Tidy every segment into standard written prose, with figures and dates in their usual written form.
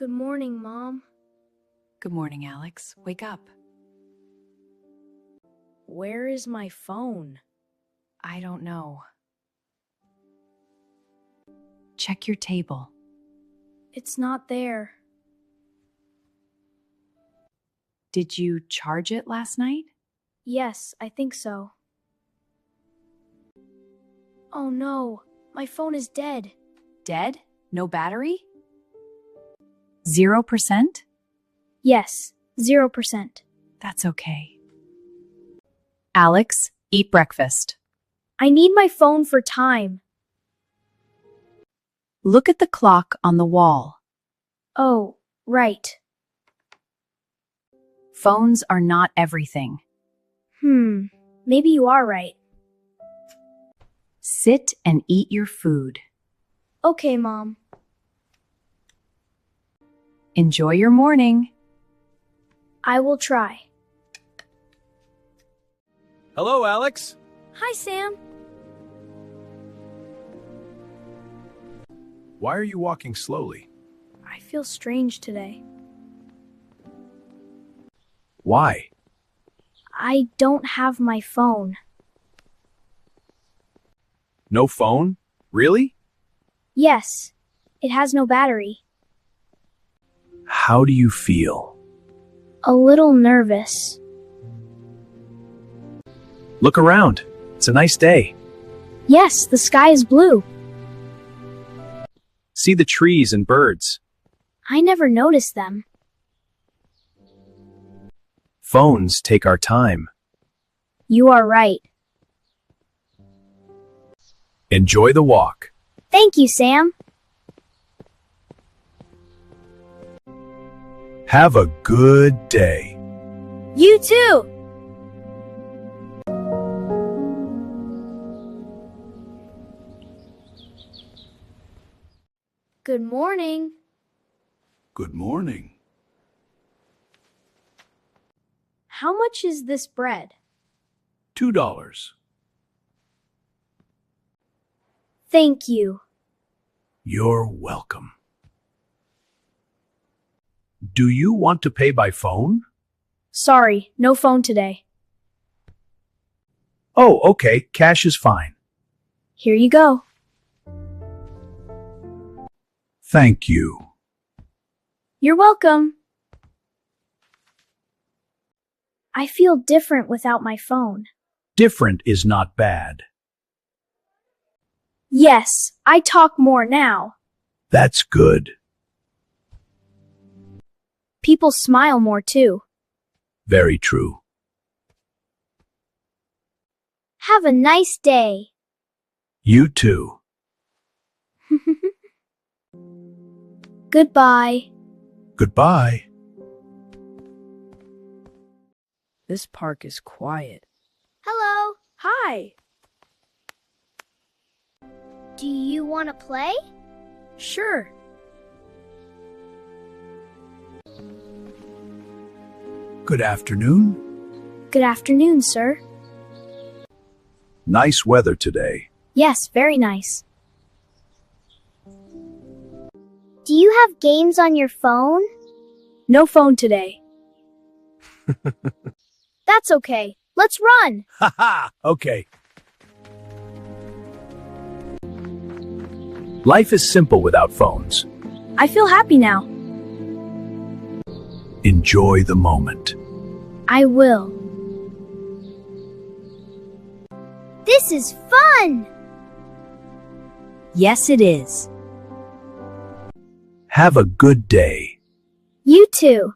Good morning, Mom. Good morning, Alex. Wake up. Where is my phone? I don't know. Check your table. It's not there. Did you charge it last night? Yes, I think so. Oh no, my phone is dead. Dead? No battery? 0%? Yes, 0%. That's okay. Alex, eat breakfast. I need my phone for time. Look at the clock on the wall. Oh, right. Phones are not everything. Maybe you are right. Sit and eat your food. Okay, Mom. Enjoy your morning. I will try. Hello, Alex. Hi, Sam. Why are you walking slowly? I feel strange today. Why? I don't have my phone. No phone? Really? Yes, it has no battery. How do you feel? A little nervous. Look around. It's a nice day. Yes, the sky is blue. See the trees and birds. I never noticed them. Phones take our time. You are right. Enjoy the walk. Thank you, Sam. Have a good day. You too. Good morning. Good morning. How much is this bread? $2. Thank you. You're welcome. Do you want to pay by phone? Sorry, no phone today. Oh, okay. Cash is fine. Here you go. Thank you. You're welcome. I feel different without my phone. Different is not bad. Yes, I talk more now. That's good. People smile more too. Very true. Have a nice day. You too. Goodbye. Goodbye. This park is quiet. Hello. Hi. Do you want to play? Sure. Good afternoon. Good afternoon, sir. Nice weather today. Yes, very nice. Do you have games on your phone? No phone today. That's okay. Let's run. Haha, okay. Life is simple without phones. I feel happy now. Enjoy the moment. I will. This is fun! Yes, it is. Have a good day. You too.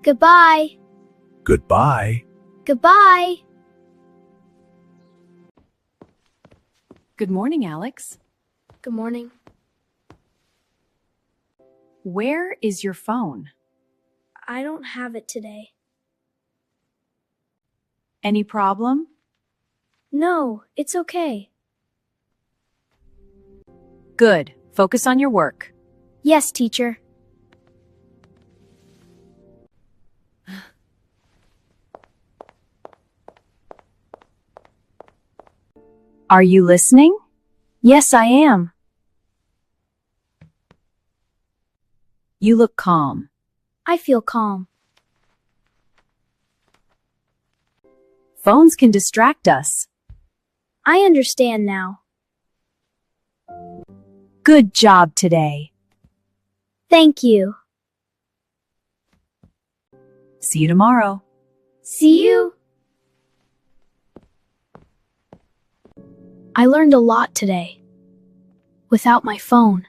Goodbye. Goodbye. Goodbye. Good morning, Alex. Good morning. Where is your phone? I don't have it today. Any problem? No, it's okay. Good. Focus on your work. Yes, teacher. Are you listening? Yes, I am. You look calm. I feel calm. Phones can distract us. I understand now. Good job today. Thank you. See you tomorrow. See you. I learned a lot today. Without my phone.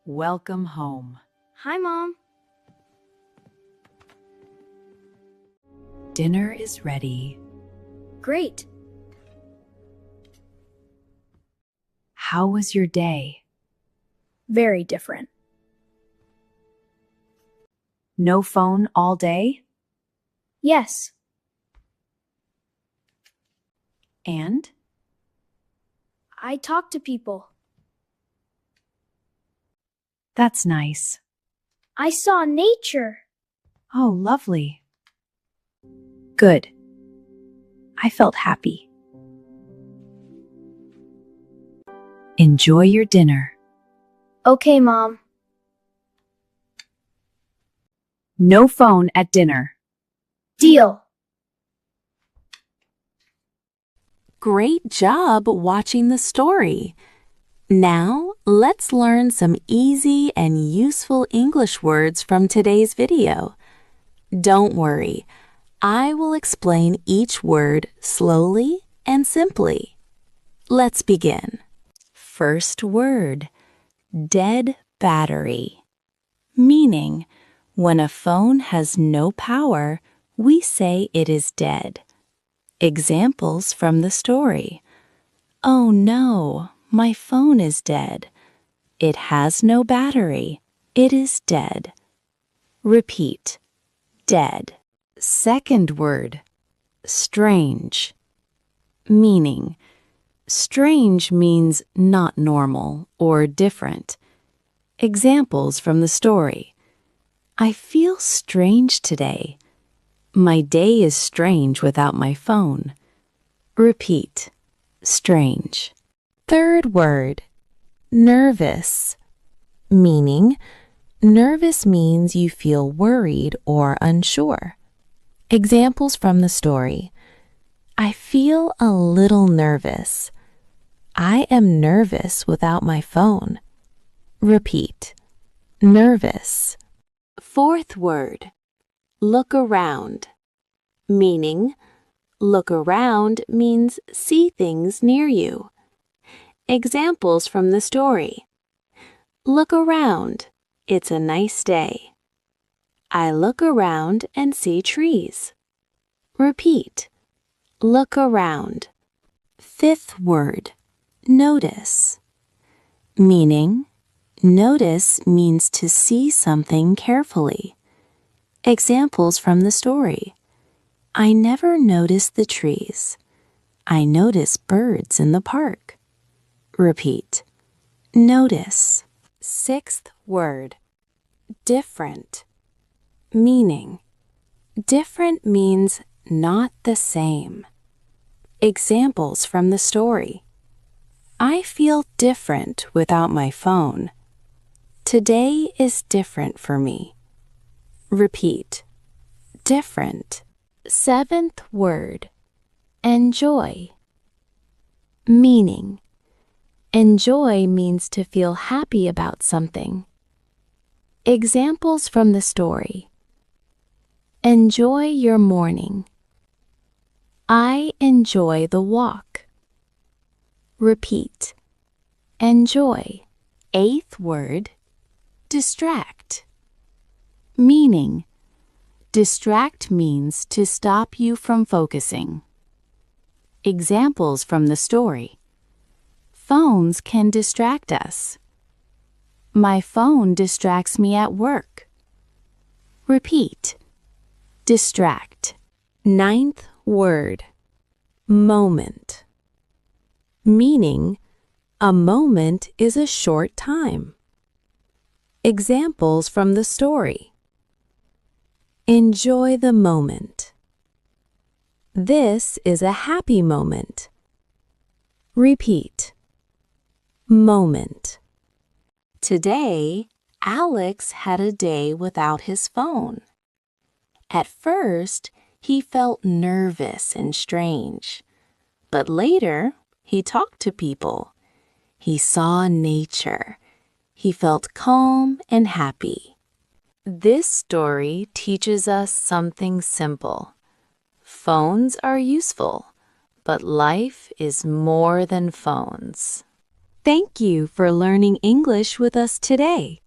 Welcome home. Hi, Mom. Dinner is ready. Great. How was your day? Very different. No phone all day? Yes. And? I talk to people. That's nice. I saw nature. Oh, lovely. Good. I felt happy. Enjoy your dinner. Okay, Mom. No phone at dinner. Deal. Great job watching the story. Now, let's learn some easy and useful English words from today's video. Don't worry, I will explain each word slowly and simply. Let's begin. First word, dead battery. Meaning, when a phone has no power, we say it is dead. Examples from the story. Oh no, my phone is dead. It has no battery. It is dead. Repeat. Dead. Second word. Strange. Meaning. Strange means not normal or different. Examples from the story. I feel strange today. My day is strange without my phone. Repeat. Strange. Third word. Nervous. Meaning, nervous means you feel worried or unsure. Examples from the story. I feel a little nervous. I am nervous without my phone. Repeat. Nervous. Fourth word. Look around. Meaning, look around means see things near you. Examples from the story. Look around. It's a nice day. I look around and see trees. Repeat. Look around. Fifth word. Notice. Meaning, notice means to see something carefully. Examples from the story. I never notice the trees. I notice birds in the park. Repeat. Notice. Sixth word. Different. Meaning. Different means not the same. Examples from the story. I feel different without my phone. Today is different for me. Repeat. Different. Seventh word. Enjoy. Meaning. Enjoy means to feel happy about something. Examples from the story. Enjoy your morning. I enjoy the walk. Repeat. Enjoy. Eighth word. Distract. Meaning. Distract means to stop you from focusing. Examples from the story. Phones can distract us. My phone distracts me at work. Repeat. Distract. Ninth word. Moment. Meaning, a moment is a short time. Examples from the story. Enjoy the moment. This is a happy moment. Repeat. Moment. Today, Alex had a day without his phone. At first, he felt nervous and strange, but later, he talked to people. He saw nature. He felt calm and happy. This story teaches us something simple. Phones are useful, but life is more than phones. Thank you for learning English with us today.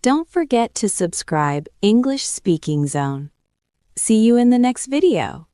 Don't forget to subscribe English Speaking Zone. See you in the next video.